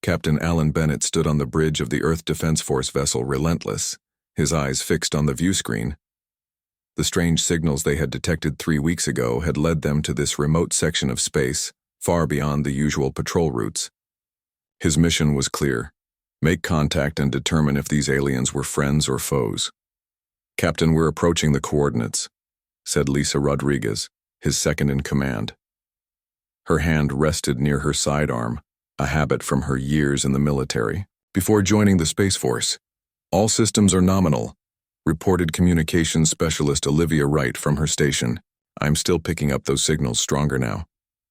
Captain Alan Bennett stood on the bridge of the Earth Defense Force vessel Relentless, his eyes fixed on the viewscreen. The strange signals they had detected 3 weeks ago had led them to this remote section of space, far beyond the usual patrol routes. His mission was clear: make contact and determine if these aliens were friends or foes. "Captain, we're approaching the coordinates," said Lisa Rodriguez, his second in command. Her hand rested near her sidearm, a habit from her years in the military. "Before joining the Space Force, all systems are nominal," reported communications specialist Olivia Wright from her station. "I'm still picking up those signals stronger now.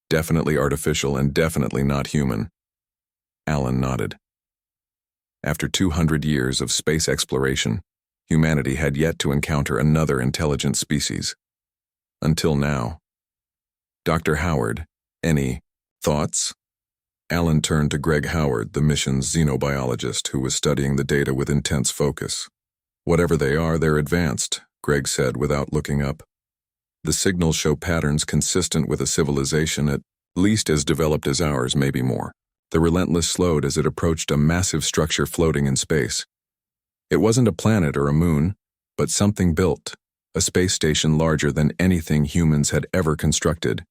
Definitely artificial and definitely not human." Alan nodded. After 200 years of space exploration, humanity had yet to encounter another intelligent species. Until now. "Dr. Howard, any thoughts?" Alan turned to Greg Howard, the mission's xenobiologist, who was studying the data with intense focus. "Whatever they are, they're advanced," Greg said without looking up. "The signals show patterns consistent with a civilization at least as developed as ours, maybe more." The Relentless slowed as it approached a massive structure floating in space. It wasn't a planet or a moon, but something built, a space station larger than anything humans had ever constructed.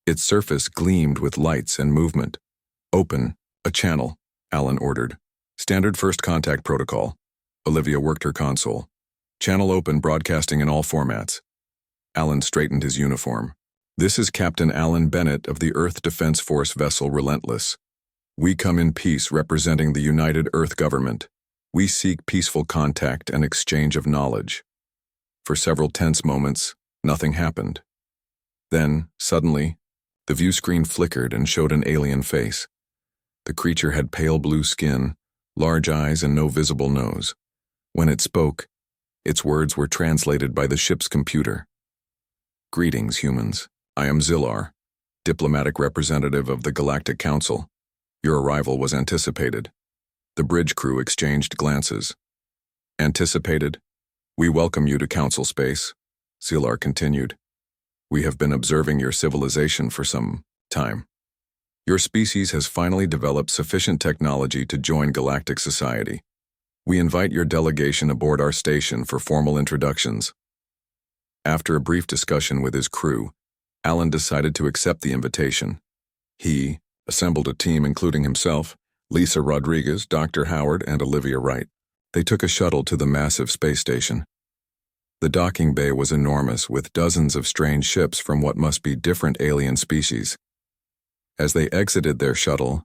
Its surface gleamed with lights and movement. "Open a channel," Alan ordered. "Standard first contact protocol." Olivia worked her console. "Channel open, broadcasting in all formats." Alan straightened his uniform. "This is Captain Alan Bennett of the Earth Defense Force vessel Relentless. We come in peace representing the United Earth Government. We seek peaceful contact and exchange of knowledge." For several tense moments, nothing happened. Then, suddenly, the view screen flickered and showed an alien face. The creature had pale blue skin, large eyes, and no visible nose. When it spoke, its words were translated by the ship's computer. "Greetings, humans. I am Zillar, diplomatic representative of the Galactic Council. Your arrival was anticipated." The bridge crew exchanged glances. "Anticipated? We welcome you to Council space," Zillar continued. "We have been observing your civilization for some time. Your species has finally developed sufficient technology to join galactic society. We invite your delegation aboard our station for formal introductions." After a brief discussion with his crew, Alan decided to accept the invitation. He assembled a team including himself, Lisa Rodriguez, Dr. Howard, and Olivia Wright. They took a shuttle to the massive space station. The docking bay was enormous, with dozens of strange ships from what must be different alien species. As they exited their shuttle,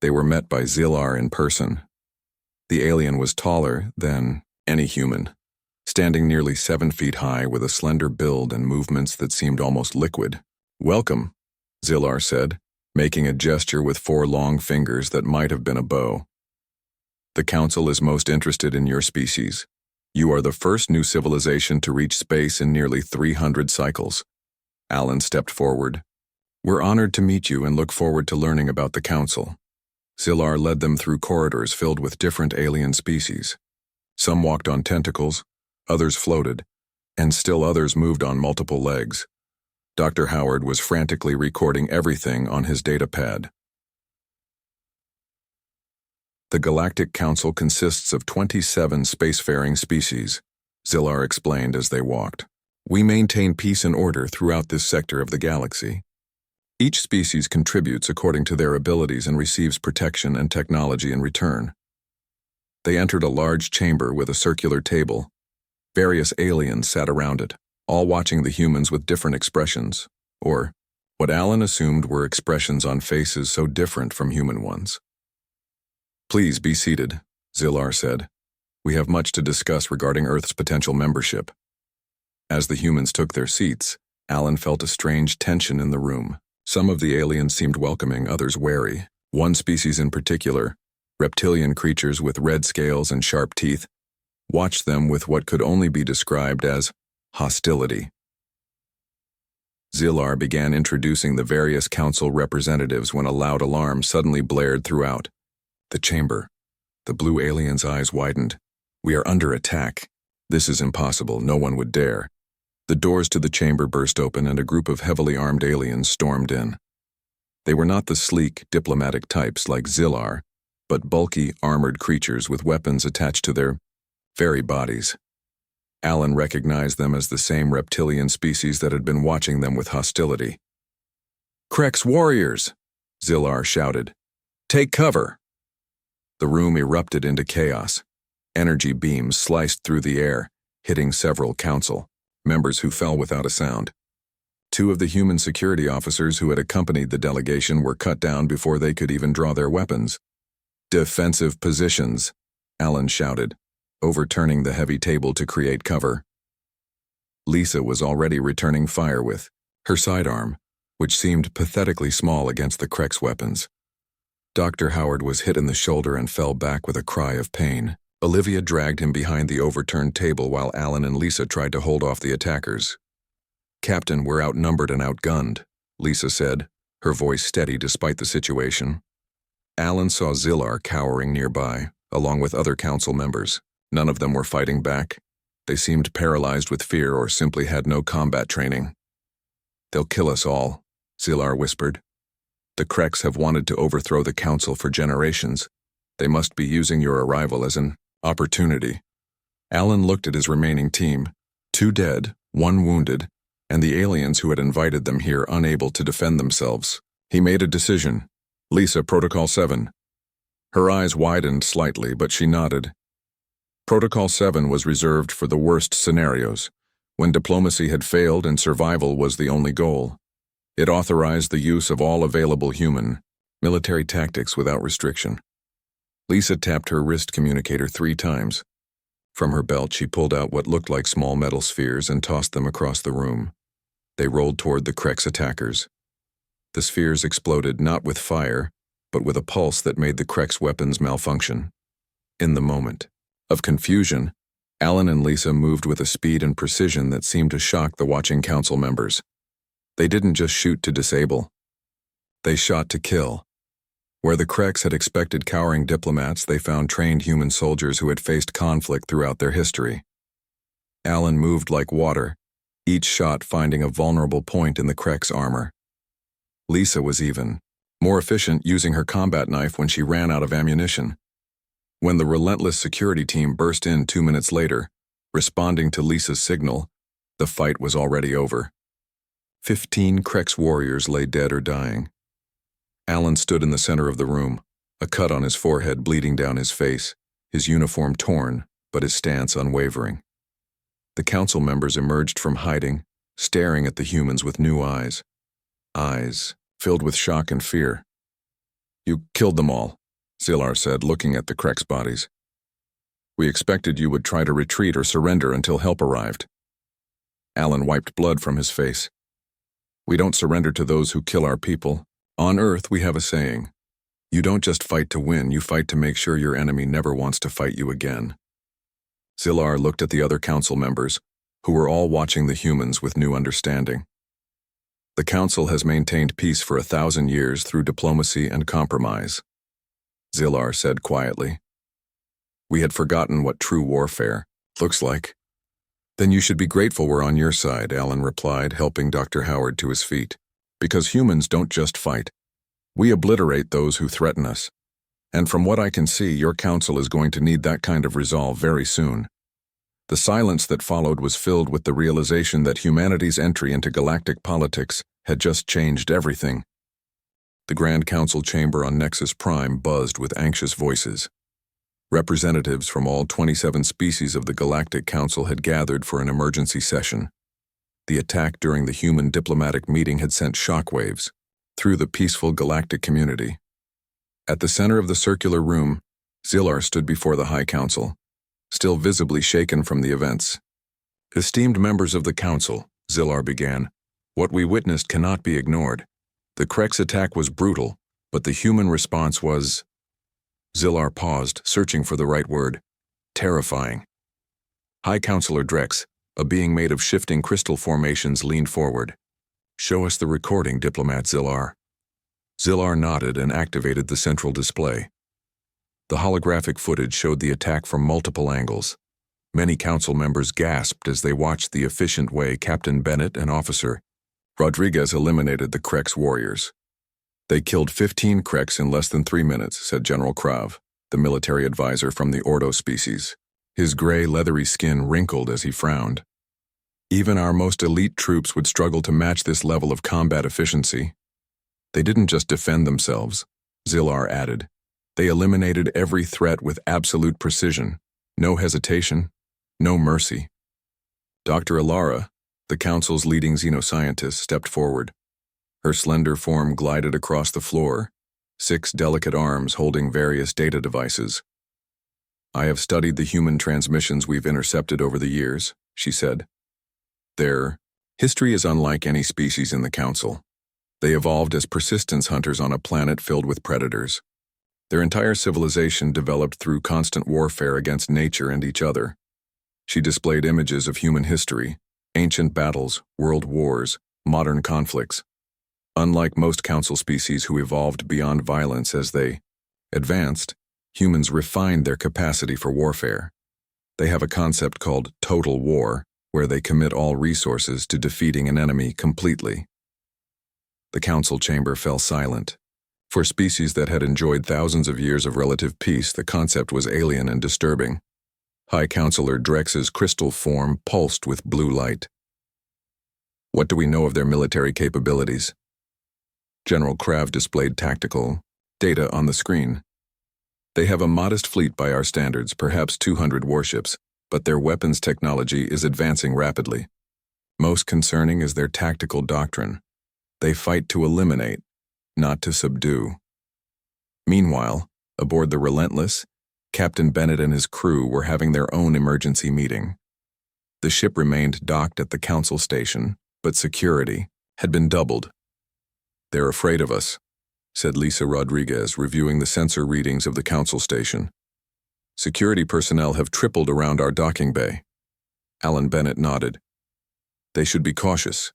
they were met by Zillar in person. The alien was taller than any human, standing nearly 7 feet high with a slender build and movements that seemed almost liquid. "Welcome," Zillar said, making a gesture with 4 long fingers that might have been a bow. "The Council is most interested in your species. You are the first new civilization to reach space in nearly 300 cycles." Alan stepped forward. "We're honored to meet you and look forward to learning about the Council." Zillar led them through corridors filled with different alien species. Some walked on tentacles, others floated, and still others moved on multiple legs. Dr. Howard was frantically recording everything on his datapad. "The Galactic Council consists of 27 spacefaring species," Zillar explained as they walked. "We maintain peace and order throughout this sector of the galaxy. Each species contributes according to their abilities and receives protection and technology in return." They entered a large chamber with a circular table. Various aliens sat around it, all watching the humans with different expressions, or what Alan assumed were expressions on faces so different from human ones. "Please be seated," Zillar said. "We have much to discuss regarding Earth's potential membership." As the humans took their seats, Alan felt a strange tension in the room. Some of the aliens seemed welcoming, others wary. One species in particular, reptilian creatures with red scales and sharp teeth, watched them with what could only be described as hostility. Zillar began introducing the various council representatives when a loud alarm suddenly blared throughout the chamber. The blue alien's eyes widened. "We are under attack. This is impossible. No one would dare." The doors to the chamber burst open and a group of heavily armed aliens stormed in. They were not the sleek, diplomatic types like Zillar, but bulky, armored creatures with weapons attached to their very bodies. Alan recognized them as the same reptilian species that had been watching them with hostility. "Krex warriors!" Zilar shouted. "Take cover!" The room erupted into chaos. Energy beams sliced through the air, hitting several council members who fell without a sound. Two of the human security officers who had accompanied the delegation were cut down before they could even draw their weapons. "Defensive positions," Alan shouted, overturning the heavy table to create cover. Lisa was already returning fire with her sidearm, which seemed pathetically small against the Krex weapons. Dr. Howard was hit in the shoulder and fell back with a cry of pain. Olivia dragged him behind the overturned table while Alan and Lisa tried to hold off the attackers. "Captain, we're outnumbered and outgunned," Lisa said, her voice steady despite the situation. Alan saw Zilar cowering nearby, along with other council members. None of them were fighting back. They seemed paralyzed with fear or simply had no combat training. "They'll kill us all," Zilar whispered. "The Krex have wanted to overthrow the council for generations. They must be using your arrival as an opportunity." Alan looked at his remaining team, 2 dead, 1 wounded, and the aliens who had invited them here unable to defend themselves. He made a decision. "Lisa, Protocol 7. Her eyes widened slightly, but she nodded. Protocol 7 was reserved for the worst scenarios, when diplomacy had failed and survival was the only goal. It authorized the use of all available human, military tactics without restriction. Lisa tapped her wrist communicator 3 times. From her belt, she pulled out what looked like small metal spheres and tossed them across the room. They rolled toward the Krex attackers. The spheres exploded not with fire, but with a pulse that made the Krex weapons malfunction. In the moment of confusion, Alan and Lisa moved with a speed and precision that seemed to shock the watching council members. They didn't just shoot to disable. They shot to kill. Where the Krex had expected cowering diplomats, they found trained human soldiers who had faced conflict throughout their history. Alan moved like water, each shot finding a vulnerable point in the Krex armor. Lisa was even more efficient using her combat knife when she ran out of ammunition. When the relentless security team burst in 2 minutes later, responding to Lisa's signal, the fight was already over. 15 Krex warriors lay dead or dying. Alan stood in the center of the room, a cut on his forehead bleeding down his face, his uniform torn, but his stance unwavering. The council members emerged from hiding, staring at the humans with new eyes. Eyes filled with shock and fear. "You killed them all," Zilar said, looking at the Krex bodies. "We expected you would try to retreat or surrender until help arrived." Alan wiped blood from his face. "We don't surrender to those who kill our people. On Earth, we have a saying. You don't just fight to win, you fight to make sure your enemy never wants to fight you again." Zilar looked at the other council members, who were all watching the humans with new understanding. "The council has maintained peace for 1,000 years through diplomacy and compromise," Zilar said quietly. "We had forgotten what true warfare looks like." "Then you should be grateful we're on your side," Alan replied, helping Dr. Howard to his feet. "Because humans don't just fight. We obliterate those who threaten us. And from what I can see, your council is going to need that kind of resolve very soon." The silence that followed was filled with the realization that humanity's entry into galactic politics had just changed everything. The Grand Council chamber on Nexus Prime buzzed with anxious voices. Representatives from all 27 species of the Galactic Council had gathered for an emergency session. The attack during the human diplomatic meeting had sent shockwaves through the peaceful galactic community. At the center of the circular room, Zilar stood before the High Council, still visibly shaken from the events. "Esteemed members of the Council," Zilar began, "what we witnessed cannot be ignored. The Krex attack was brutal, but the human response was..." Zilar paused, searching for the right word. "Terrifying." High Councilor Drex, a being made of shifting crystal formations, leaned forward. "Show us the recording, Diplomat Zilar." Zilar nodded and activated the central display. The holographic footage showed the attack from multiple angles. Many council members gasped as they watched the efficient way Captain Bennett and Officer Rodriguez eliminated the Krex warriors. They killed 15 Kreks in less than 3 minutes, said General Krav, the military advisor from the Ordo species. His gray, leathery skin wrinkled as he frowned. Even our most elite troops would struggle to match this level of combat efficiency. They didn't just defend themselves, Zilar added. They eliminated every threat with absolute precision. No hesitation, no mercy. Dr. Alara, the Council's leading xenoscientist, stepped forward. Her slender form glided across the floor, 6 delicate arms holding various data devices. I have studied the human transmissions we've intercepted over the years, she said. Their history is unlike any species in the Council. They evolved as persistence hunters on a planet filled with predators. Their entire civilization developed through constant warfare against nature and each other. She displayed images of human history, ancient battles, world wars, modern conflicts. Unlike most Council species who evolved beyond violence as they advanced, humans refined their capacity for warfare. They have a concept called total war, where they commit all resources to defeating an enemy completely. The Council chamber fell silent. For species that had enjoyed thousands of years of relative peace, the concept was alien and disturbing. High Counselor Drex's crystal form pulsed with blue light. What do we know of their military capabilities? General Krav displayed tactical data on the screen. They have a modest fleet by our standards, perhaps 200 warships, but their weapons technology is advancing rapidly. Most concerning is their tactical doctrine. They fight to eliminate, not to subdue. Meanwhile, aboard the Relentless, Captain Bennett and his crew were having their own emergency meeting. The ship remained docked at the Council station, but security had been doubled. They're afraid of us, said Lisa Rodriguez, reviewing the sensor readings of the Council station. Security personnel have tripled around our docking bay. Alan Bennett nodded. They should be cautious.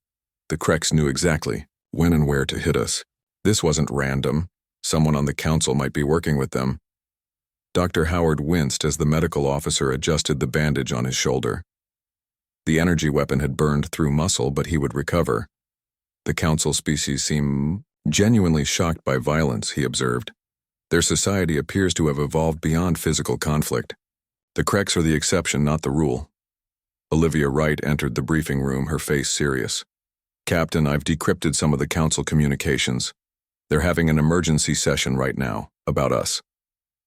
The Kreks knew exactly when and where to hit us. This wasn't random. Someone on the Council might be working with them. Dr. Howard winced as the medical officer adjusted the bandage on his shoulder. The energy weapon had burned through muscle, but he would recover. The Council species seem genuinely shocked by violence, he observed. Their society appears to have evolved beyond physical conflict. The Kreks are the exception, not the rule. Olivia Wright entered the briefing room, her face serious. Captain, I've decrypted some of the Council communications. They're having an emergency session right now, about us.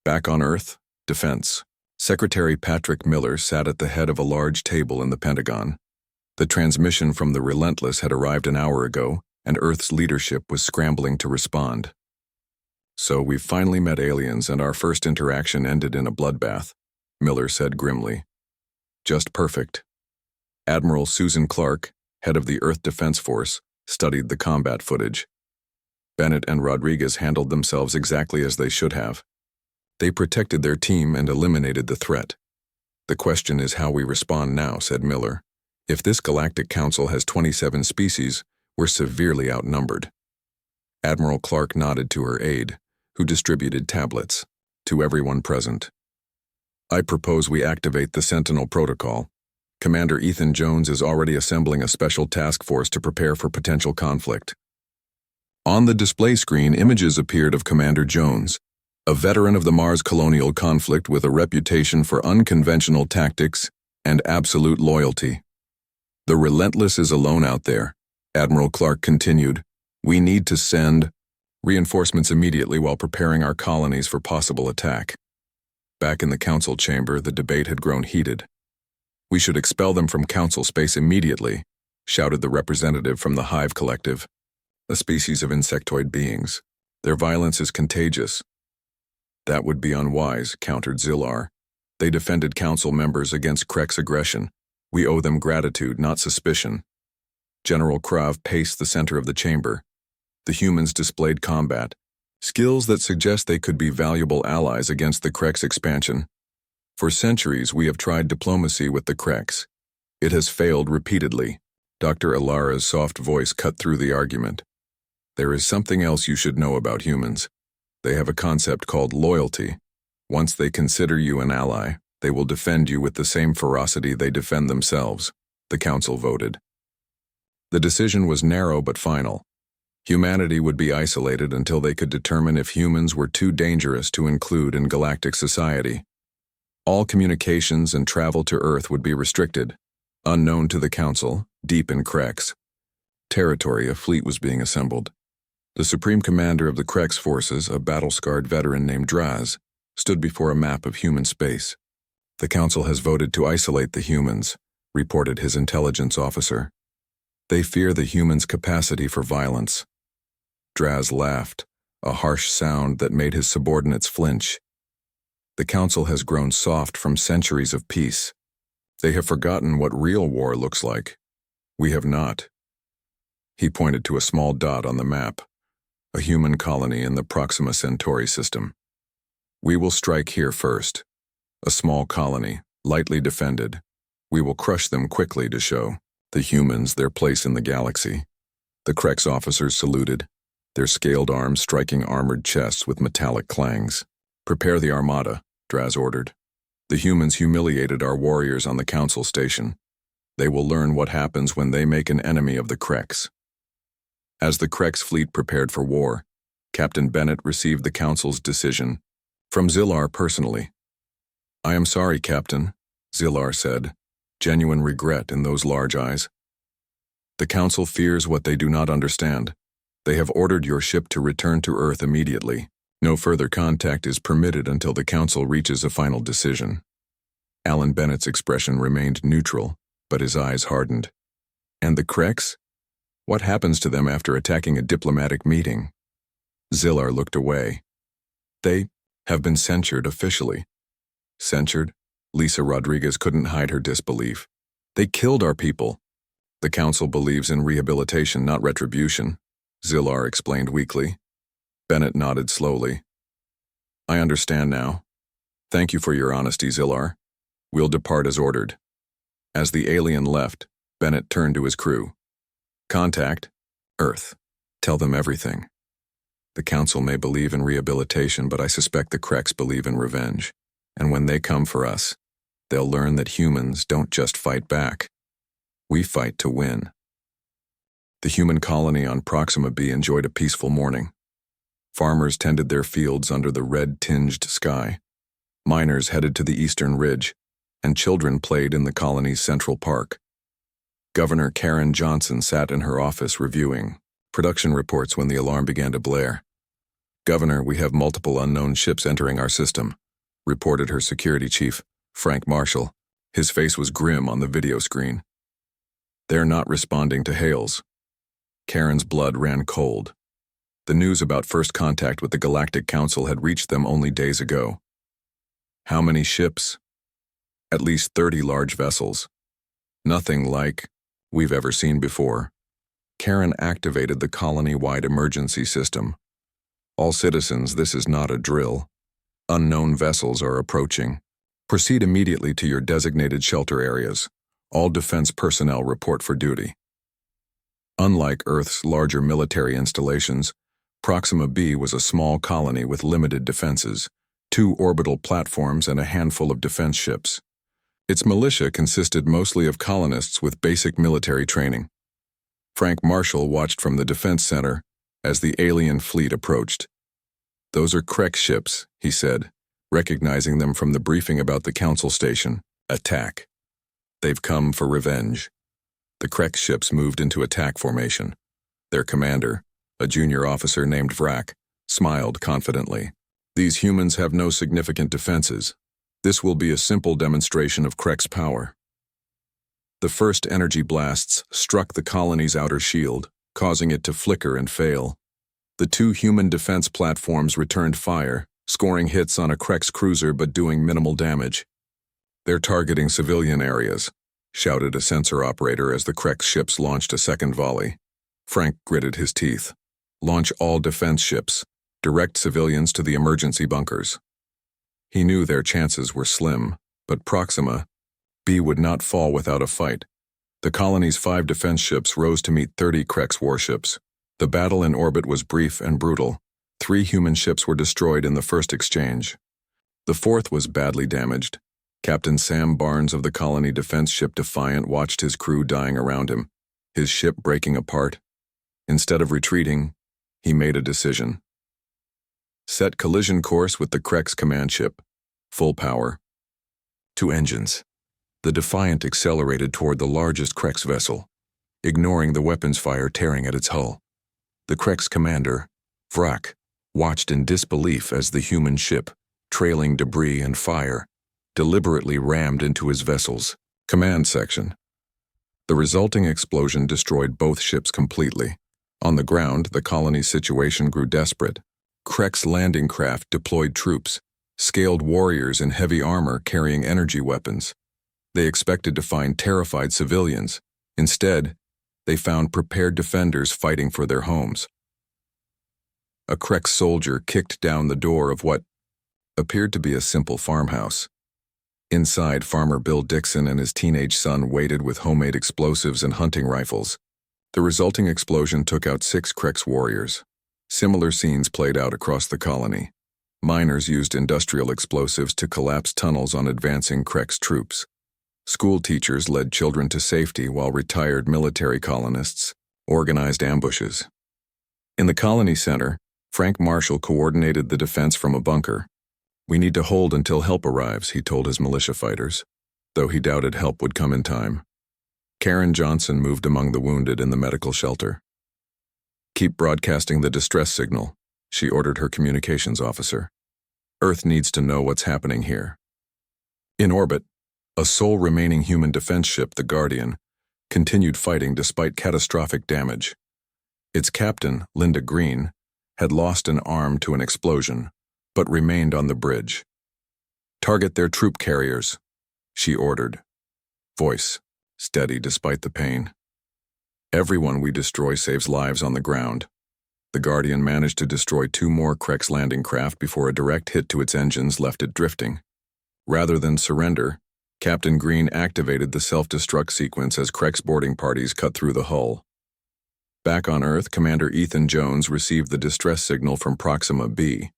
Back on Earth, defense. Secretary Patrick Miller sat at the head of a large table in the Pentagon. The transmission from the Relentless had arrived an hour ago, and Earth's leadership was scrambling to respond. So we've finally met aliens, and our first interaction ended in a bloodbath, Miller said grimly. Just perfect. Admiral Susan Clark, head of the Earth Defense Force, studied the combat footage. Bennett and Rodriguez handled themselves exactly as they should have. They protected their team and eliminated the threat. The question is how we respond now, said Miller. If this Galactic Council has 27 species, we're severely outnumbered. Admiral Clark nodded to her aide, who distributed tablets to everyone present. I propose we activate the Sentinel Protocol. Commander Ethan Jones is already assembling a special task force to prepare for potential conflict. On the display screen, images appeared of Commander Jones, a veteran of the Mars colonial conflict with a reputation for unconventional tactics and absolute loyalty. The Relentless is alone out there, Admiral Clark continued. We need to send reinforcements immediately while preparing our colonies for possible attack. Back in the Council chamber, the debate had grown heated. We should expel them from Council space immediately, shouted the representative from the Hive Collective, a species of insectoid beings. Their violence is contagious. That would be unwise, countered Zilar. They defended Council members against Krek's aggression. We owe them gratitude, not suspicion. General Krav paced the center of the chamber. The humans displayed combat, skills that suggest they could be valuable allies against the Krek's expansion. For centuries, we have tried diplomacy with the Kreks. It has failed repeatedly. Dr. Alara's soft voice cut through the argument. There is something else you should know about humans. They have a concept called loyalty. Once they consider you an ally, they will defend you with the same ferocity they defend themselves, the Council voted. The decision was narrow but final. Humanity would be isolated until they could determine if humans were too dangerous to include in galactic society. All communications and travel to Earth would be restricted, unknown to the Council, deep in Krex territory. A fleet was being assembled. The supreme commander of the Krex forces, a battle-scarred veteran named Draz, stood before a map of human space. "The Council has voted to isolate the humans," reported his intelligence officer. "They fear the humans' capacity for violence." Draz laughed, a harsh sound that made his subordinates flinch. "The Council has grown soft from centuries of peace. They have forgotten what real war looks like. We have not." He pointed to a small dot on the map, a human colony in the Proxima Centauri system. "We will strike here first. A small colony, lightly defended. We will crush them quickly to show the humans their place in the galaxy." The Krex officers saluted, their scaled arms striking armored chests with metallic clangs. "Prepare the armada," Draz ordered. "The humans humiliated our warriors on the Council station. They will learn what happens when they make an enemy of the Krex." As the Krex fleet prepared for war, Captain Bennett received the Council's decision from Zillar personally. "I am sorry, Captain," Zillar said, genuine regret in those large eyes. "The Council fears what they do not understand. They have ordered your ship to return to Earth immediately. No further contact is permitted until the Council reaches a final decision." Alan Bennett's expression remained neutral, but his eyes hardened. "And the Krex? What happens to them after attacking a diplomatic meeting?" Zillar looked away. "They have been censured officially." "Censured?" Lisa Rodriguez couldn't hide her disbelief. "They killed our people." "The Council believes in rehabilitation, not retribution," Zillar explained weakly. Bennett nodded slowly. "I understand now. Thank you for your honesty, Zillar. We'll depart as ordered." As the alien left, Bennett turned to his crew. "Contact Earth. Tell them everything. The Council may believe in rehabilitation, but I suspect the Krex believe in revenge. And when they come for us, they'll learn that humans don't just fight back. We fight to win." The human colony on Proxima B enjoyed a peaceful morning. Farmers tended their fields under the red-tinged sky. Miners headed to the eastern ridge, and children played in the colony's central park. Governor Karen Johnson sat in her office reviewing production reports when the alarm began to blare. "Governor, we have multiple unknown ships entering our system," reported her security chief, Frank Marshall. His face was grim on the video screen. "They're not responding to hails." Karen's blood ran cold. The news about first contact with the Galactic Council had reached them only days ago. "How many ships?" "At least 30 large vessels. Nothing like we've ever seen before." Karen activated the colony-wide emergency system. "All citizens, this is not a drill. Unknown vessels are approaching. Proceed immediately to your designated shelter areas. All defense personnel report for duty." Unlike Earth's larger military installations, Proxima B was a small colony with limited defenses, 2 orbital platforms and a handful of defense ships. Its militia consisted mostly of colonists with basic military training. Frank Marshall watched from the defense center as the alien fleet approached. "Those are Krex ships," he said, recognizing them from the briefing about the Council station. "Attack." "They've come for revenge." The Krex ships moved into attack formation. Their commander, a junior officer named Vrak, smiled confidently. "These humans have no significant defenses. This will be a simple demonstration of Krex power." The first energy blasts struck the colony's outer shield, causing it to flicker and fail. The 2 human defense platforms returned fire, scoring hits on a Krex cruiser but doing minimal damage. "They're targeting civilian areas," shouted a sensor operator as the Krex ships launched a second volley. Frank gritted his teeth. "Launch all defense ships. Direct civilians to the emergency bunkers." He knew their chances were slim, but Proxima B would not fall without a fight. The colony's 5 defense ships rose to meet 30 Krex warships. The battle in orbit was brief and brutal. 3 human ships were destroyed in the first exchange. The 4th was badly damaged. Captain Sam Barnes of the colony defense ship Defiant watched his crew dying around him, his ship breaking apart. Instead of retreating, He made a decision. Set collision course with the Krex command ship. Full power. 2 engines. The Defiant accelerated toward the largest Krex vessel, ignoring the weapons fire tearing at its hull. The Krex commander, Vrak, watched in disbelief as the human ship, trailing debris and fire, deliberately rammed into his vessel's command section. The resulting explosion destroyed both ships completely. On the ground, the colony's situation grew desperate. Krex landing craft deployed troops, scaled warriors in heavy armor carrying energy weapons. They expected to find terrified civilians. Instead, they found prepared defenders fighting for their homes. A Krex soldier kicked down the door of what appeared to be a simple farmhouse. Inside, farmer Bill Dixon and his teenage son waited with homemade explosives and hunting rifles. The resulting explosion took out 6 Krex warriors. Similar scenes played out across the colony. Miners used industrial explosives to collapse tunnels on advancing Krex troops. School teachers led children to safety while retired military colonists organized ambushes. In the colony center, Frank Marshall coordinated the defense from a bunker. "We need to hold until help arrives," he told his militia fighters, though he doubted help would come in time. Karen Johnson moved among the wounded in the medical shelter. "Keep broadcasting the distress signal," she ordered her communications officer. "Earth needs to know what's happening here." In orbit, a sole remaining human defense ship, the Guardian, continued fighting despite catastrophic damage. Its captain, Linda Green, had lost an arm to an explosion, but remained on the bridge. "Target their troop carriers," she ordered. Voice steady despite the pain. "Everyone we destroy saves lives on the ground." The Guardian managed to destroy 2 more Krex landing craft before a direct hit to its engines left it drifting. Rather than surrender, Captain Green activated the self-destruct sequence as Krex boarding parties cut through the hull. Back on Earth, Commander Ethan Jones received the distress signal from Proxima B.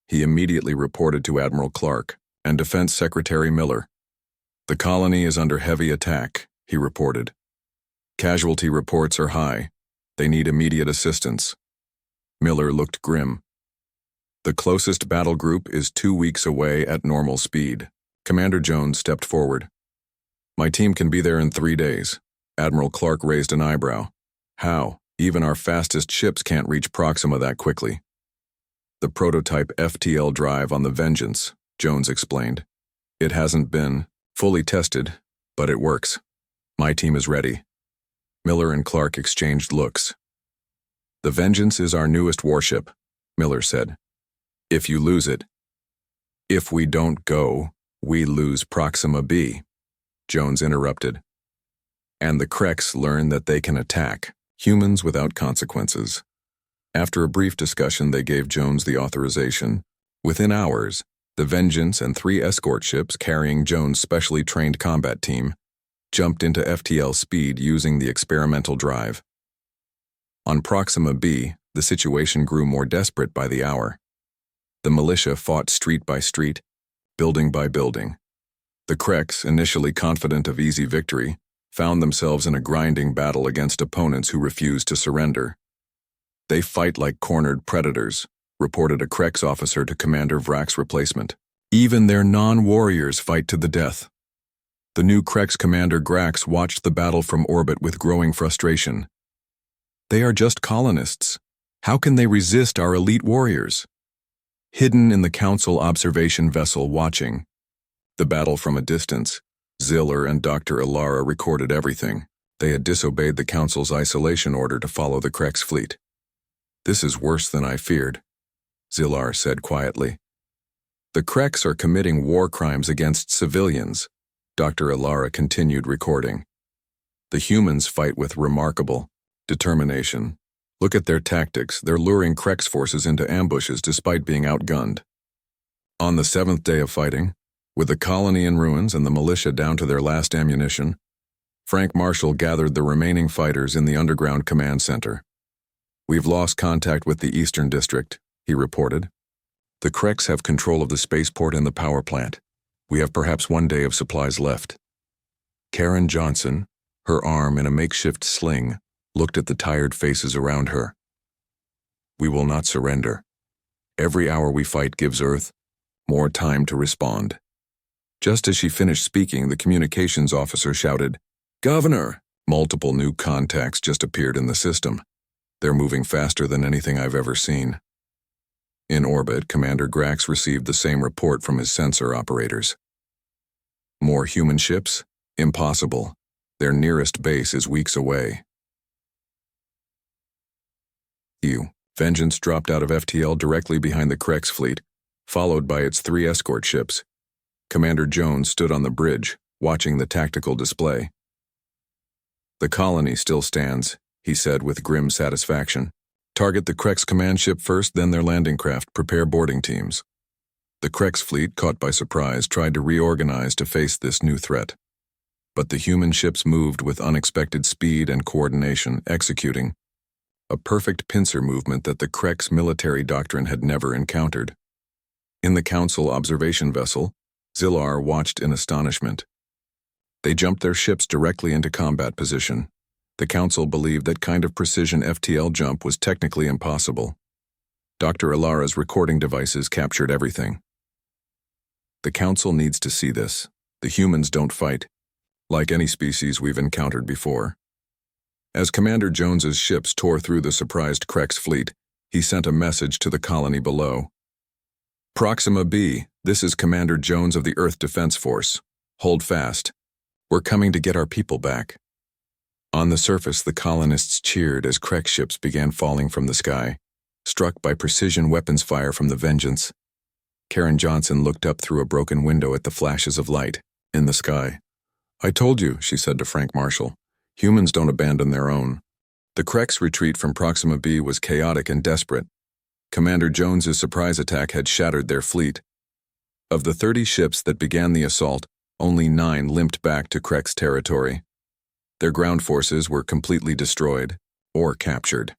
He immediately reported to Admiral Clark and Defense Secretary Miller. "The colony is under heavy attack," he reported. "Casualty reports are high. They need immediate assistance." Miller looked grim. "The closest battle group is 2 weeks away at normal speed." Commander Jones stepped forward. "My team can be there in 3 days." Admiral Clark raised an eyebrow. "How? Even our fastest ships can't reach Proxima that quickly." "The prototype FTL drive on the Vengeance," Jones explained. "It hasn't been fully tested, but it works. My team is ready." Miller and Clark exchanged looks. "The Vengeance is our newest warship," Miller said. "If you lose it." "If we don't go, we lose Proxima B," Jones interrupted. "And the Krex learn that they can attack humans without consequences." After a brief discussion, they gave Jones the authorization. Within hours, the Vengeance and 3 escort ships carrying Jones' specially trained combat team jumped into FTL speed using the experimental drive. On Proxima B, the situation grew more desperate by the hour. The militia fought street by street, building by building. The Krex, initially confident of easy victory, found themselves in a grinding battle against opponents who refused to surrender. "They fight like cornered predators," reported a Krex officer to Commander Vrak's replacement. "Even their non-warriors fight to the death." The new Krex commander Grax watched the battle from orbit with growing frustration. "They are just colonists. How can they resist our elite warriors?" Hidden in the Council observation vessel watching the battle from a distance, Ziller and Dr. Ilara recorded everything. They had disobeyed the Council's isolation order to follow the Krex fleet. "This is worse than I feared," Zillar said quietly. "The Krex are committing war crimes against civilians," Dr. Ilara continued recording. "The humans fight with remarkable determination. Look at their tactics. They're luring Krex forces into ambushes despite being outgunned." On the 7th day of fighting, with the colony in ruins and the militia down to their last ammunition, Frank Marshall gathered the remaining fighters in the underground command center. "We've lost contact with the Eastern District," he reported. "The Krex have control of the spaceport and the power plant. We have perhaps 1 day of supplies left." Karen Johnson, her arm in a makeshift sling, looked at the tired faces around her. We will not surrender. Every hour we fight gives Earth more time to respond. Just as she finished speaking, the communications officer shouted, "Governor!" Multiple new contacts just appeared in the system. They're moving faster than anything I've ever seen. In orbit, Commander Grax received the same report from his sensor operators. More human ships? Impossible. Their nearest base is weeks away. Vengeance dropped out of FTL directly behind the Krex fleet, followed by its 3 escort ships. Commander Jones stood on the bridge, watching the tactical display. "The colony still stands," he said with grim satisfaction. "Target the Krex command ship first, then their landing craft. Prepare boarding teams." The Krex fleet, caught by surprise, tried to reorganize to face this new threat. But the human ships moved with unexpected speed and coordination, executing a perfect pincer movement that the Krex military doctrine had never encountered. In the Council observation vessel, Zillar watched in astonishment. They jumped their ships directly into combat position. The Council believed that kind of precision FTL jump was technically impossible. Dr. Ilara's recording devices captured everything. The Council needs to see this. The humans don't fight, like any species we've encountered before. As Commander Jones's ships tore through the surprised Krex fleet, he sent a message to the colony below. "Proxima B, this is Commander Jones of the Earth Defense Force. Hold fast. We're coming to get our people back." On the surface, the colonists cheered as Krex ships began falling from the sky, struck by precision weapons fire from the Vengeance. Karen Johnson looked up through a broken window at the flashes of light in the sky. "I told you," she said to Frank Marshall. "Humans don't abandon their own." The Krex retreat from Proxima B was chaotic and desperate. Commander Jones's surprise attack had shattered their fleet. Of the 30 ships that began the assault, only 9 limped back to Krex territory. Their ground forces were completely destroyed or captured.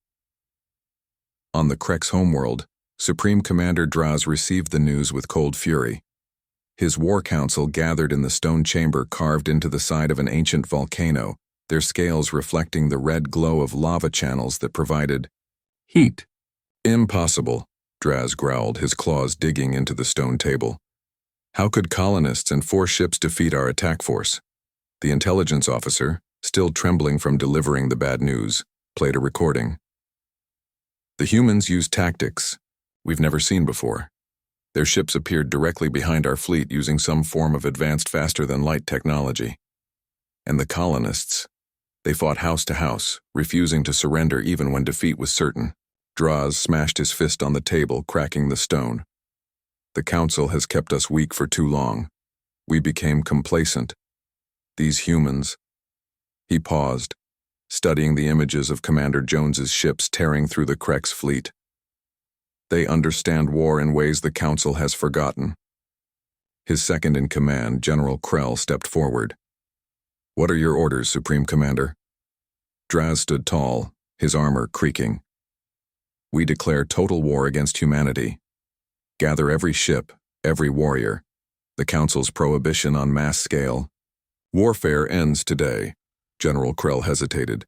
On the Krex homeworld, Supreme Commander Draz received the news with cold fury. His war council gathered in the stone chamber carved into the side of an ancient volcano, their scales reflecting the red glow of lava channels that provided heat. "Impossible," Draz growled, his claws digging into the stone table. "How could colonists and 4 ships defeat our attack force?" The intelligence officer, still trembling from delivering the bad news, played a recording. "The humans used tactics we've never seen before. Their ships appeared directly behind our fleet using some form of advanced faster-than-light technology. And the colonists, they fought house to house, refusing to surrender even when defeat was certain." Draz smashed his fist on the table, cracking the stone. "The Council has kept us weak for too long. We became complacent. These humans..." He paused, studying the images of Commander Jones's ships tearing through the Krex fleet. "They understand war in ways the Council has forgotten." His second-in-command, General Krell, stepped forward. "What are your orders, Supreme Commander?" Draz stood tall, his armor creaking. "We declare total war against humanity. Gather every ship, every warrior. The Council's prohibition on mass scale. Warfare ends today." General Krell hesitated.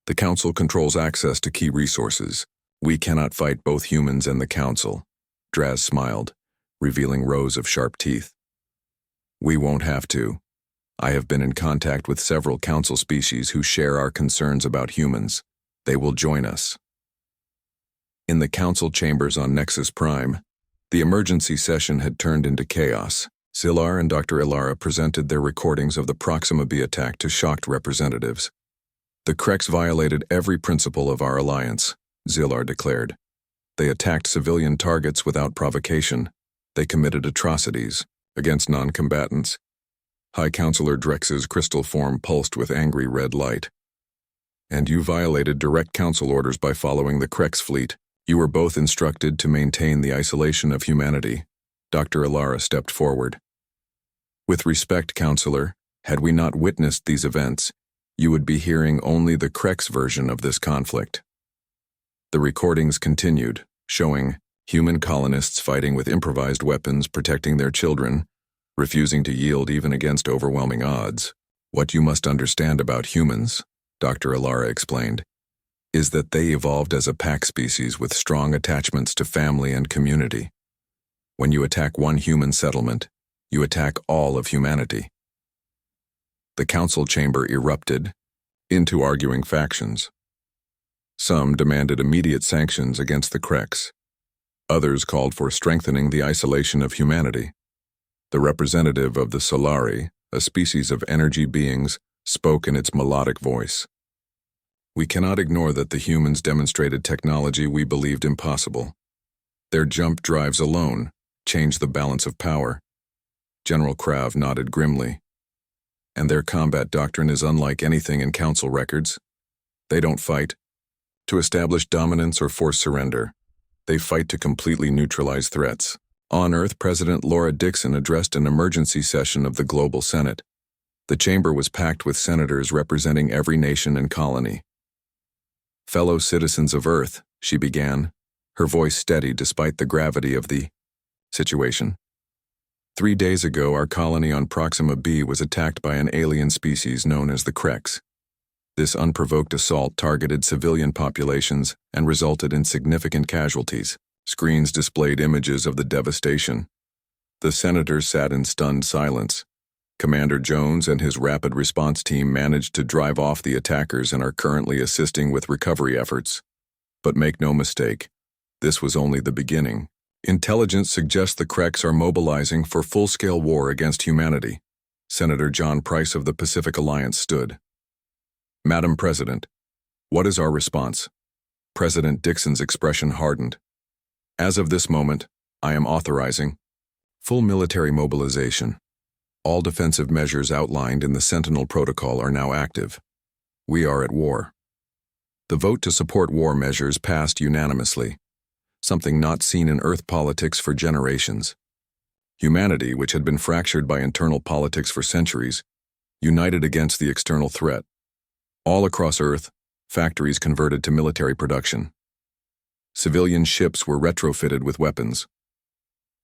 "The Council controls access to key resources. We cannot fight both humans and the Council." Draz smiled, revealing rows of sharp teeth. "We won't have to. I have been in contact with several Council species who share our concerns about humans. They will join us." In the Council chambers on Nexus Prime, the emergency session had turned into chaos. Zillar and Dr. Ilara presented their recordings of the Proxima B attack to shocked representatives. "The Krex violated every principle of our alliance," Zillar declared. "They attacked civilian targets without provocation. They committed atrocities against non-combatants." High Counselor Drex's crystal form pulsed with angry red light. "And you violated direct Council orders by following the Krex fleet. You were both instructed to maintain the isolation of humanity." Dr. Ilara stepped forward. "With respect, Counselor, had we not witnessed these events, you would be hearing only the Krex version of this conflict." The recordings continued, showing human colonists fighting with improvised weapons, protecting their children, refusing to yield even against overwhelming odds. "What you must understand about humans," Dr. Ilara explained, is that they evolved as a pack species with strong attachments to family and community. When you attack one human settlement, you attack all of humanity. The council chamber erupted into arguing factions. Some demanded immediate sanctions against the Kreks. Others called for strengthening the isolation of humanity. The representative of the Solari, a species of energy beings, spoke in its melodic voice. We cannot ignore that the humans demonstrated technology we believed impossible. Their jump drives alone changed the balance of power. General Krav nodded grimly. And their combat doctrine is unlike anything in council records. They don't fight to establish dominance or force surrender. They fight to completely neutralize threats. On Earth, President Laura Dixon addressed an emergency session of the Global Senate. The chamber was packed with senators representing every nation and colony. Fellow citizens of Earth, she began, her voice steady despite the gravity of the situation. 3 days ago, our colony on Proxima B was attacked by an alien species known as the Kreks. This unprovoked assault targeted civilian populations and resulted in significant casualties. Screens displayed images of the devastation. The senators sat in stunned silence. Commander Jones and his rapid response team managed to drive off the attackers and are currently assisting with recovery efforts. But make no mistake, this was only the beginning. Intelligence suggests the Kreks are mobilizing for full-scale war against humanity. Senator John Price of the Pacific Alliance stood. Madam President, what is our response? President Dixon's expression hardened. As of this moment, I am authorizing full military mobilization. All defensive measures outlined in the Sentinel Protocol are now active. We are at war. The vote to support war measures passed unanimously, something not seen in Earth politics for generations. Humanity, which had been fractured by internal politics for centuries, united against the external threat. All across Earth, factories converted to military production. Civilian ships were retrofitted with weapons.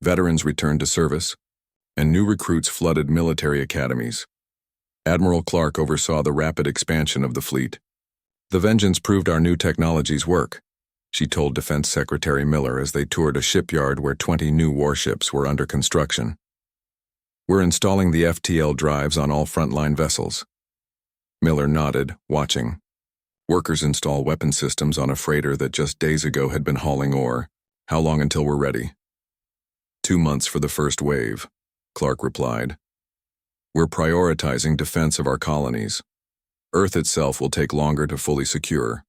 Veterans returned to service, and new recruits flooded military academies. Admiral Clark oversaw the rapid expansion of the fleet. The vengeance proved our new technologies work, she told Defense Secretary Miller as they toured a shipyard where 20 new warships were under construction. We're installing the FTL drives on all frontline vessels. Miller nodded, watching. Workers install weapon systems on a freighter that just days ago had been hauling ore. How long until we're ready? 2 months for the first wave, Clark replied. We're prioritizing defense of our colonies. Earth itself will take longer to fully secure.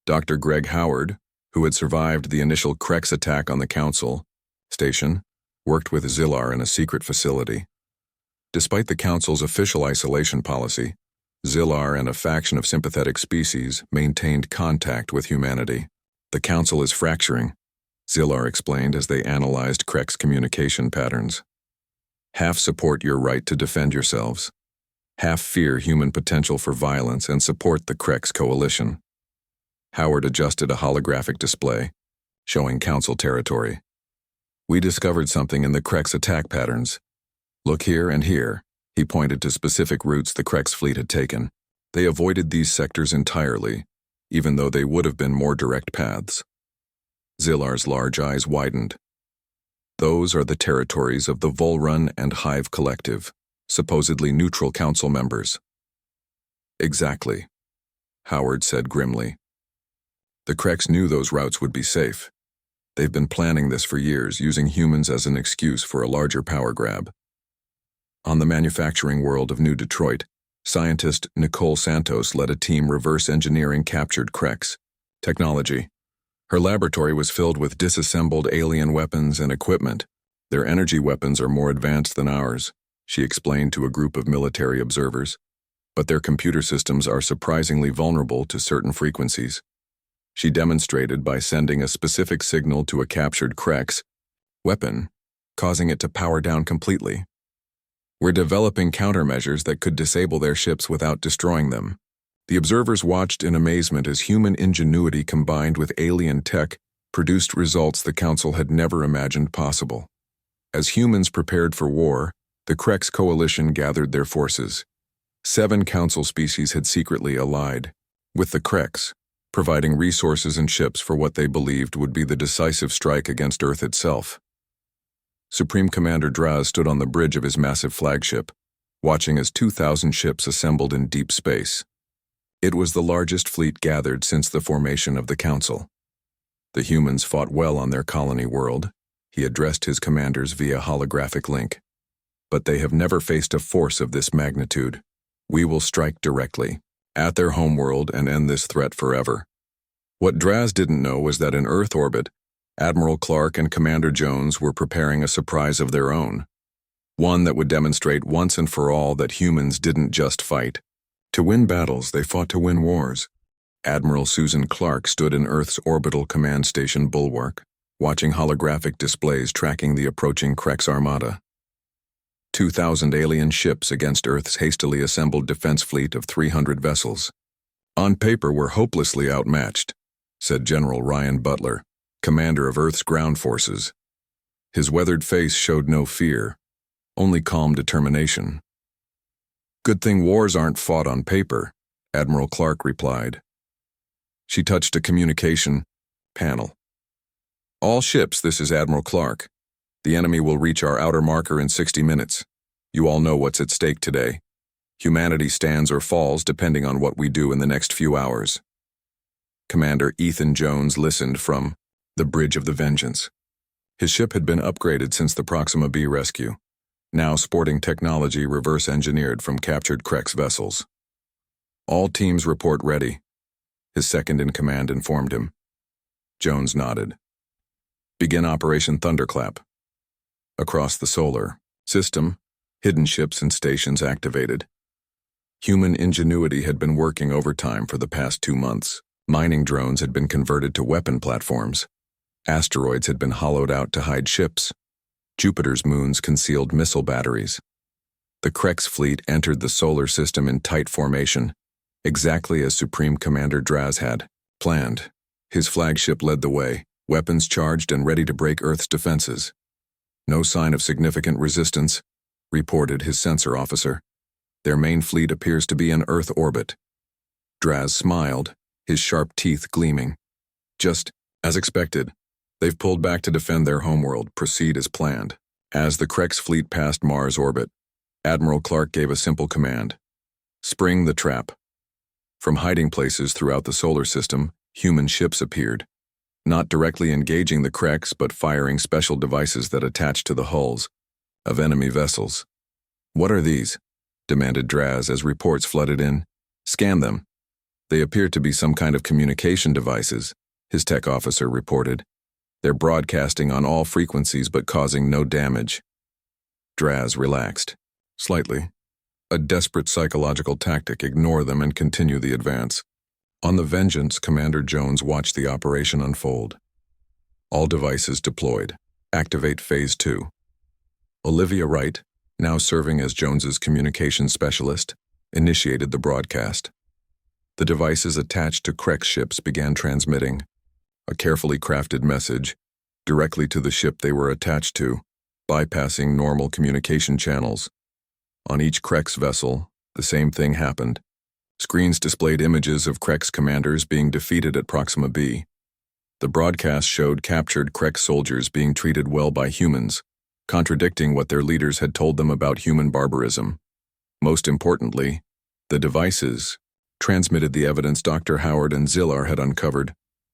Dr. Greg Howard, who had survived the initial Kreks attack on the Council station, worked with Zillar in a secret facility. Despite the Council's official isolation policy, Zillar and a faction of sympathetic species maintained contact with humanity. The Council is fracturing, Zillar explained as they analyzed Kreks' communication patterns. Half support your right to defend yourselves. Half fear human potential for violence and support the Kreks coalition. Howard adjusted a holographic display, showing Council territory. We discovered something in the Kreks' attack patterns. Look here and here. He pointed to specific routes the Kreks fleet had taken. They avoided these sectors entirely, even though they would have been more direct paths. Zillar's large eyes widened. Those are the territories of the Volrun and Hive Collective, supposedly neutral council members. Exactly, Howard said grimly. The Kreks knew those routes would be safe. They've been planning this for years, using humans as an excuse for a larger power grab. On the manufacturing world of New Detroit, scientist Nicole Santos led a team reverse engineering captured Kreks technology. Her laboratory was filled with disassembled alien weapons and equipment. Their energy weapons are more advanced than ours, she explained to a group of military observers, but their computer systems are surprisingly vulnerable to certain frequencies. She demonstrated by sending a specific signal to a captured Kreks weapon, causing it to power down completely. We're developing countermeasures that could disable their ships without destroying them. The observers watched in amazement as human ingenuity combined with alien tech produced results the Council had never imagined possible. As humans prepared for war, the Kreks coalition gathered their forces. 7 Council species had secretly allied with the Kreks, providing resources and ships for what they believed would be the decisive strike against Earth itself. Supreme Commander Draz stood on the bridge of his massive flagship, watching as 2,000 ships assembled in deep space. It was the largest fleet gathered since the formation of the Council. The humans fought well on their colony world. He addressed his commanders via holographic link. But they have never faced a force of this magnitude. We will strike directly, at their homeworld, and end this threat forever. What Draz didn't know was that in Earth orbit, Admiral Clark and Commander Jones were preparing a surprise of their own. One that would demonstrate once and for all that humans didn't just fight. To win battles, they fought to win wars. Admiral Susan Clark stood in Earth's orbital command station bulwark, watching holographic displays tracking the approaching Krex armada. 2,000 alien ships against Earth's hastily assembled defense fleet of 300 vessels. On paper, we're hopelessly outmatched, said General Ryan Butler, commander of Earth's ground forces. His weathered face showed no fear, only calm determination. Good thing wars aren't fought on paper, Admiral Clark replied. She touched a communication panel. All ships, this is Admiral Clark. The enemy will reach our outer marker in 60 minutes. You all know what's at stake today. Humanity stands or falls depending on what we do in the next few hours. Commander Ethan Jones listened from the Bridge of the Vengeance. His ship had been upgraded since the Proxima B rescue, now sporting technology reverse-engineered from captured Krex vessels. All teams report ready, his second-in-command informed him. Jones nodded. Begin Operation Thunderclap. Across the solar system, hidden ships and stations activated. Human ingenuity had been working overtime for the past 2 months. Mining drones had been converted to weapon platforms. Asteroids had been hollowed out to hide ships. Jupiter's moons concealed missile batteries. The Krex fleet entered the solar system in tight formation, exactly as Supreme Commander Draz had planned. His flagship led the way, weapons charged and ready to break Earth's defenses. No sign of significant resistance, reported his sensor officer. Their main fleet appears to be in Earth orbit. Draz smiled, his sharp teeth gleaming. Just as expected, they've pulled back to defend their homeworld. Proceed as planned. As the Krex fleet passed Mars orbit, Admiral Clark gave a simple command. Spring the trap. From hiding places throughout the solar system, human ships appeared, not directly engaging the Krex but firing special devices that attached to the hulls of enemy vessels. What are these? Demanded Draz as reports flooded in. Scan them. They appear to be some kind of communication devices, his tech officer reported. They're broadcasting on all frequencies but causing no damage. Draz relaxed. Slightly. A desperate psychological tactic, ignore them and continue the advance. On the Vengeance, Commander Jones watched the operation unfold. All devices deployed. Activate Phase 2. Olivia Wright, now serving as Jones's communications specialist, initiated the broadcast. The devices attached to Krex ships began transmitting a carefully crafted message directly to the ship they were attached to, bypassing normal communication channels. On each Krex vessel, the same thing happened. Screens displayed images of Krex commanders being defeated at Proxima B. The broadcast showed captured Krex soldiers being treated well by humans, contradicting what their leaders had told them about human barbarism. Most importantly, the devices transmitted the evidence Dr. Howard and Zillar had uncovered,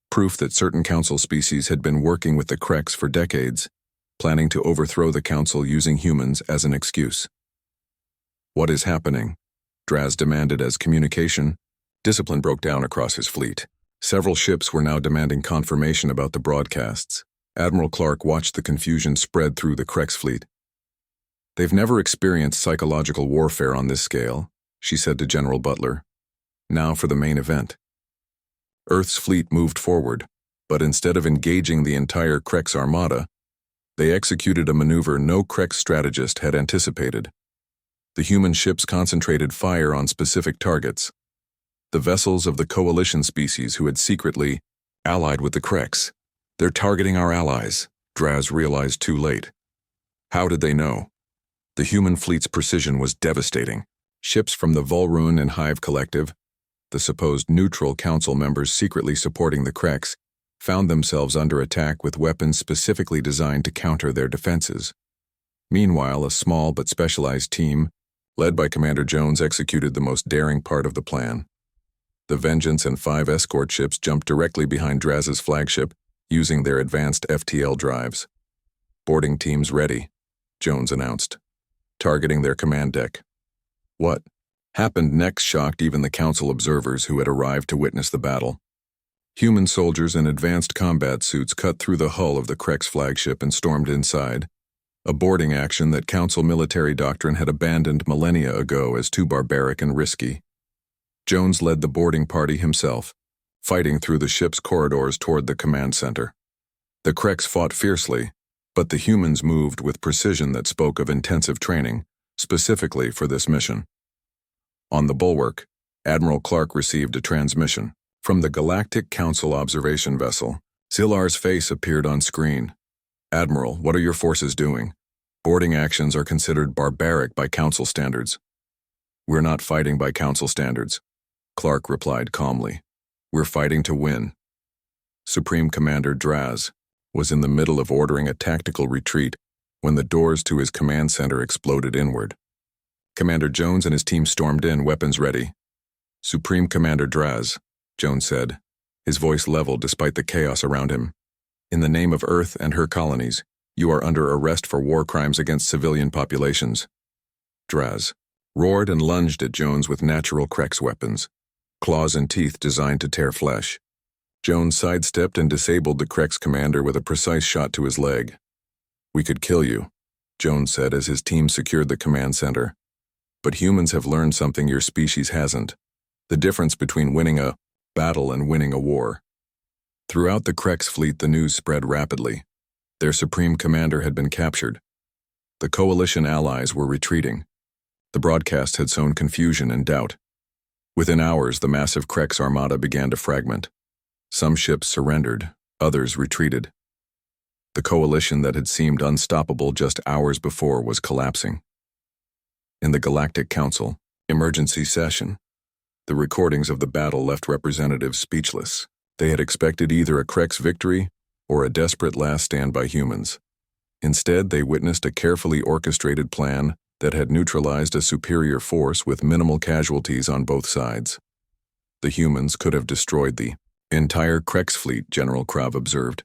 proof that certain Council species had been working with the Krex for decades, planning to overthrow the Council using humans as an excuse. What is happening? Draz demanded as communication discipline broke down across his fleet. Several ships were now demanding confirmation about the broadcasts. Admiral Clark watched the confusion spread through the Krex fleet. They've never experienced psychological warfare on this scale, she said to General Butler. Now for the main event. Earth's fleet moved forward, but instead of engaging the entire Krex armada, they executed a maneuver no Krex strategist had anticipated. The human ships concentrated fire on specific targets. The vessels of the coalition species who had secretly allied with the Krex. They're targeting our allies, Draz realized too late. How did they know? The human fleet's precision was devastating. Ships from the Volrun and Hive Collective, the supposed neutral council members secretly supporting the Kreks, found themselves under attack with weapons specifically designed to counter their defenses. Meanwhile, a small but specialized team, led by Commander Jones, executed the most daring part of the plan. The Vengeance and 5 escort ships jumped directly behind Draz's flagship, using their advanced FTL drives. "Boarding teams ready," Jones announced, targeting their command deck. What happened next shocked even the council observers who had arrived to witness the battle. Human soldiers in advanced combat suits cut through the hull of the Kreks flagship and stormed inside, a boarding action that council military doctrine had abandoned millennia ago as too barbaric and risky. Jones led the boarding party himself, fighting through the ship's corridors toward the command center. The Kreks fought fiercely, but the humans moved with precision that spoke of intensive training, specifically for this mission. On the bulwark, Admiral Clark received a transmission. From the Galactic Council observation vessel, Zilar's face appeared on screen. "Admiral, what are your forces doing? Boarding actions are considered barbaric by Council standards." "We're not fighting by Council standards," Clark replied calmly. "We're fighting to win." Supreme Commander Draz was in the middle of ordering a tactical retreat when the doors to his command center exploded inward. Commander Jones and his team stormed in, weapons ready. "Supreme Commander Draz," Jones said, his voice level despite the chaos around him. "In the name of Earth and her colonies, you are under arrest for war crimes against civilian populations." Draz roared and lunged at Jones with natural Kreks weapons, claws and teeth designed to tear flesh. Jones sidestepped and disabled the Kreks commander with a precise shot to his leg. "We could kill you," Jones said as his team secured the command center. "But humans have learned something your species hasn't: the difference between winning a battle and winning a war." Throughout the Kreks fleet, the news spread rapidly. Their supreme commander had been captured. The coalition allies were retreating. The broadcast had sown confusion and doubt. Within hours, the massive Kreks armada began to fragment. Some ships surrendered, others retreated. The coalition that had seemed unstoppable just hours before was collapsing. In the Galactic Council emergency session, the recordings of the battle left representatives speechless. They had expected either a Kreks victory or a desperate last stand by humans. Instead, they witnessed a carefully orchestrated plan that had neutralized a superior force with minimal casualties on both sides. The humans could have destroyed the entire Kreks fleet, General Krav observed.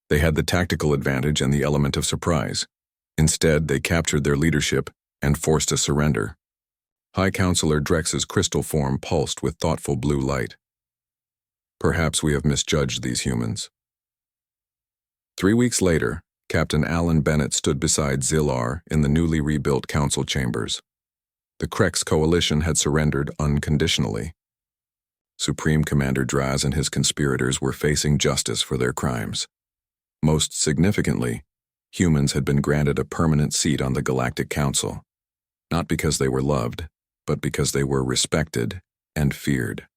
They had the tactical advantage and the element of surprise. Instead, they captured their leadership and forced a surrender. High Counselor Drex's crystal form pulsed with thoughtful blue light. "Perhaps we have misjudged these humans." 3 weeks later, Captain Alan Bennett stood beside Zilar in the newly rebuilt council chambers. The Kreks coalition had surrendered unconditionally. Supreme Commander Draz and his conspirators were facing justice for their crimes. Most significantly, humans had been granted a permanent seat on the Galactic Council, not because they were loved, but because they were respected and feared.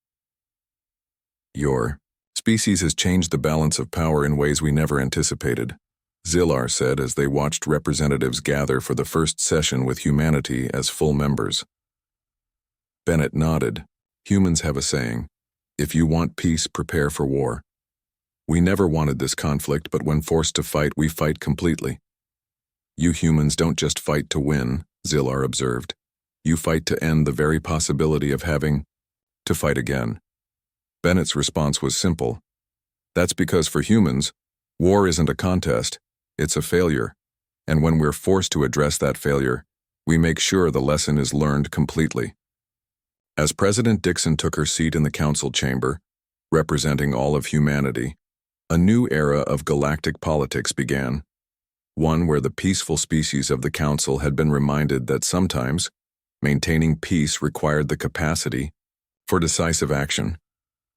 "Your species has changed the balance of power in ways we never anticipated," Zilar said as they watched representatives gather for the first session with humanity as full members. Bennett nodded. "Humans have a saying: if you want peace, prepare for war. We never wanted this conflict, but when forced to fight, we fight completely. You humans don't just fight to win," Zilar observed. "You fight to end the very possibility of having to fight again." Bennett's response was simple. "That's because for humans, war isn't a contest, it's a failure. And when we're forced to address that failure, we make sure the lesson is learned completely." As President Dixon took her seat in the council chamber, representing all of humanity, a new era of galactic politics began. One where the peaceful species of the council had been reminded that sometimes maintaining peace required the capacity for decisive action,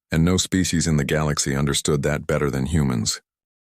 and no species in the galaxy understood that better than humans.